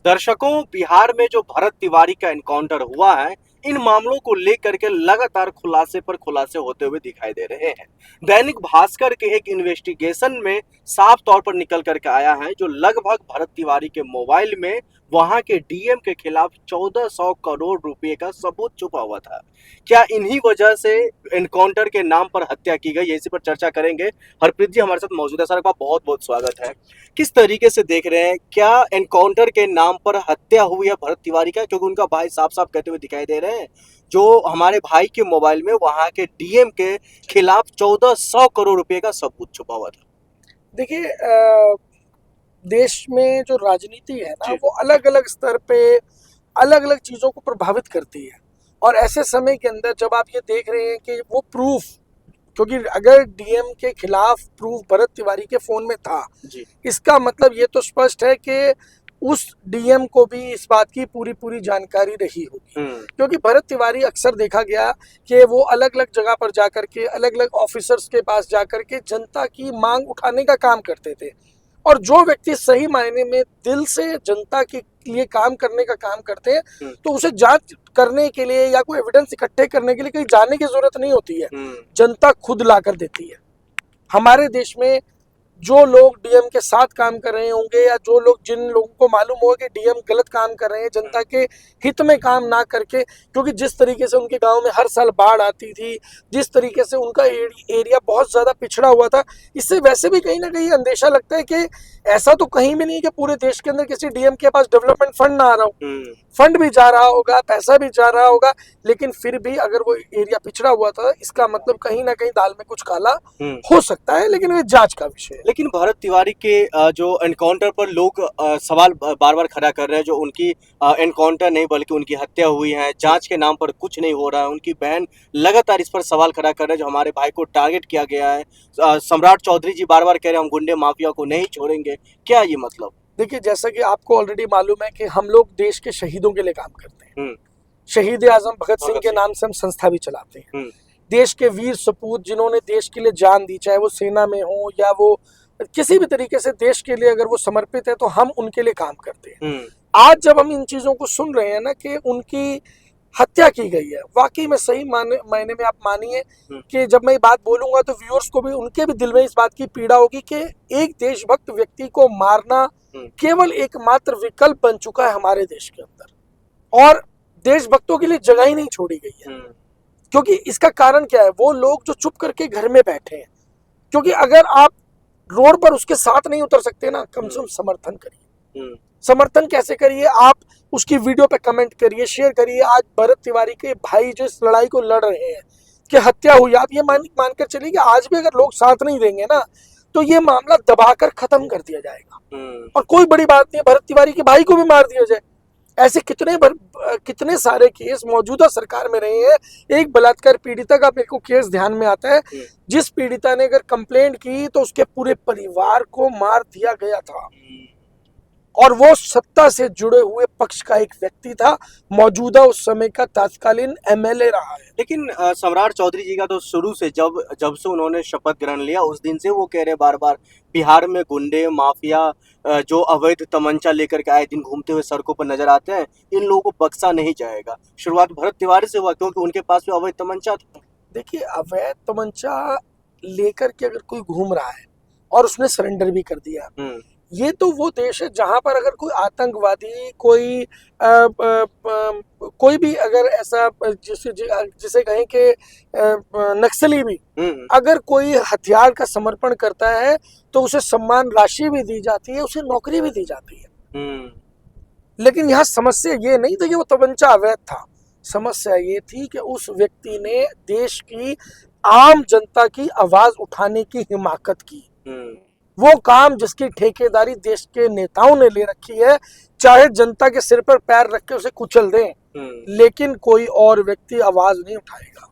दर्शकों, बिहार में जो भरत तिवारी का एनकाउंटर हुआ है, इन मामलों को लेकर के लगातार खुलासे पर खुलासे होते हुए दिखाई दे रहे हैं। दैनिक भास्कर के एक इन्वेस्टिगेशन में साफ तौर पर निकल करके आया है जो लगभग भरत तिवारी के मोबाइल में वहां के डीएम के खिलाफ 1400 करोड़ रुपए का सबूत छुपा हुआ था। क्या इन्हीं वजह से एनकाउंटर के नाम पर हत्या की गई, इसी पर चर्चा करेंगे। हरप्रीत जी हमारे साथ मौजूद है, सर का बहुत बहुत स्वागत है। किस तरीके से देख रहे हैं, क्या एनकाउंटर के नाम पर हत्या हुई है भरत तिवारी का? क्योंकि उनका भाई साफ साफ कहते हुए दिखाई दे रहे हैं जो हमारे भाई के मोबाइल में वहां के डीएम के खिलाफ 1400 करोड़ रुपए का सबूत छुपा हुआ था। देखिए, देश में जो राजनीति है ना, जी। वो अलग अलग स्तर पे अलग अलग चीजों को प्रभावित करती है। और ऐसे समय के अंदर जब आप ये देख रहे हैं कि वो प्रूफ, क्योंकि अगर डीएम के खिलाफ प्रूफ भरत तिवारी के फोन में था, जी। इसका मतलब ये तो स्पष्ट है कि उस डीएम को भी इस बात की पूरी पूरी जानकारी रही होगी। क्योंकि भरत तिवारी अक्सर देखा गया कि वो अलग अलग जगह पर जाकर के अलग अलग ऑफिसर्स के पास जाकर के जनता की मांग उठाने का काम करते थे। और जो व्यक्ति सही मायने में दिल से जनता के लिए काम करने का काम करते हैं, तो उसे जांच करने के लिए या कोई एविडेंस इकट्ठे करने के लिए कहीं जाने की जरूरत नहीं होती है। जनता खुद लाकर देती है। हमारे देश में जो लोग डीएम के साथ काम कर रहे होंगे या जो लोग, जिन लोगों को मालूम होगा कि डीएम गलत काम कर रहे हैं, जनता के हित में काम ना करके, क्योंकि जिस तरीके से उनके गांव में हर साल बाढ़ आती थी, जिस तरीके से उनका एरिया बहुत ज्यादा पिछड़ा हुआ था, इससे वैसे भी कहीं ना कहीं अंदेशा लगता है कि ऐसा तो कहीं भी नहीं कि पूरे देश के अंदर किसी डीएम के पास डेवलपमेंट फंड ना आ रहा हो। फंड भी जा रहा होगा, पैसा भी जा रहा होगा, लेकिन फिर भी अगर वो एरिया पिछड़ा हुआ था, इसका मतलब कहीं ना कहीं दाल में कुछ काला हो सकता है, लेकिन ये जांच का विषय है। लेकिन भरत तिवारी के जो एनकाउंटर पर लोग सवाल बार बार खड़ा कर रहे हैं, जो उनकी एनकाउंटर नहीं बल्कि उनकी हत्या हुई है, जांच के नाम पर कुछ नहीं हो रहा है। उनकी बहन लगातार इस पर सवाल खड़ा कर रहे हैं जो हमारे भाई को टारगेट किया गया है। सम्राट चौधरी जी बार बार कह रहे हैं हम गुंडे माफिया को नहीं छोड़ेंगे। क्या ये मतलब? देखिए, जैसा कि आपको ऑलरेडी मालूम है कि हम लोग देश के शहीदों के लिए काम करते हैं। शहीद आजम भगत सिंह के नाम से हम संस्था भी चलाते हैं। देश के वीर सपूत जिन्होंने देश के लिए जान दी, चाहे वो सेना में हो या वो किसी भी तरीके से देश के लिए अगर वो समर्पित है, तो हम उनके लिए काम करते हैं। आज जब हम इन चीजों को सुन रहे हैं ना कि उनकी हत्या की गई है, वाकई में सही मायने में आप मानिए कि जब मैं ये बात बोलूंगा तो व्यूअर्स को भी, उनके भी दिल में इस बात की पीड़ा होगी कि एक देशभक्त व्यक्ति को मारना केवल एकमात्र विकल्प बन चुका है हमारे देश के अंदर, और देशभक्तों के लिए जगह ही नहीं छोड़ी गई है। क्योंकि इसका कारण क्या है? वो लोग जो चुप करके घर में बैठे हैं। क्योंकि अगर आप रोड पर उसके साथ नहीं उतर सकते ना, कम से कम समर्थन करिए। समर्थन कैसे करिए? आप उसकी वीडियो पे कमेंट करिए, शेयर करिए। आज भरत तिवारी के भाई जो इस लड़ाई को लड़ रहे हैं कि हत्या हुई, आप ये मानकर चलिए कि आज भी अगर लोग साथ नहीं देंगे ना, तो ये मामला दबाकर खत्म कर दिया जाएगा। और कोई बड़ी बात नहीं है, भरत तिवारी के भाई को भी मार दिया जाए। ऐसे कितने सारे केस मौजूदा सरकार में रहे हैं। एक बलात्कार पीड़िता का मेरे को केस ध्यान में आता है, जिस पीड़िता ने अगर कंप्लेंट की तो उसके पूरे परिवार को मार दिया गया था, और वो सत्ता से जुड़े हुए पक्ष का एक व्यक्ति था, मौजूदा उस समय का तत्कालीन एमएलए रहा है। लेकिन सम्राट चौधरी जी का तो शुरू से, जब से उन्होंने शपथ ग्रहण लिया, उस दिन से वो कह रहे बार बार बिहार में गुंडे माफिया जो अवैध तमंचा लेकर के आए दिन घूमते हुए सड़कों पर नजर आते हैं, इन लोगों को बख्शा नहीं जाएगा। शुरुआत भरत तिवारी से हुआ क्योंकि उनके पास भी अवैध तमंचा था। देखिए, अवैध तमंचा लेकर के अगर कोई घूम रहा है और उसने सरेंडर भी कर दिया, ये तो वो देश है जहां पर अगर कोई आतंकवादी, कोई भी अगर ऐसा जिसे कहें कि नक्सली भी अगर कोई हथियार का समर्पण करता है, तो उसे सम्मान राशि भी दी जाती है, उसे नौकरी भी दी जाती है। लेकिन यहाँ समस्या ये नहीं थी कि वो तमंचा अवैध था। समस्या ये थी कि उस व्यक्ति ने देश की आम जनता की आवाज उठाने की हिमाकत की। वो काम जिसकी ठेकेदारी देश के नेताओं ने ले रखी है, चाहे जनता के सिर पर पैर रख के उसे कुचल दें, लेकिन कोई और व्यक्ति आवाज नहीं उठाएगा।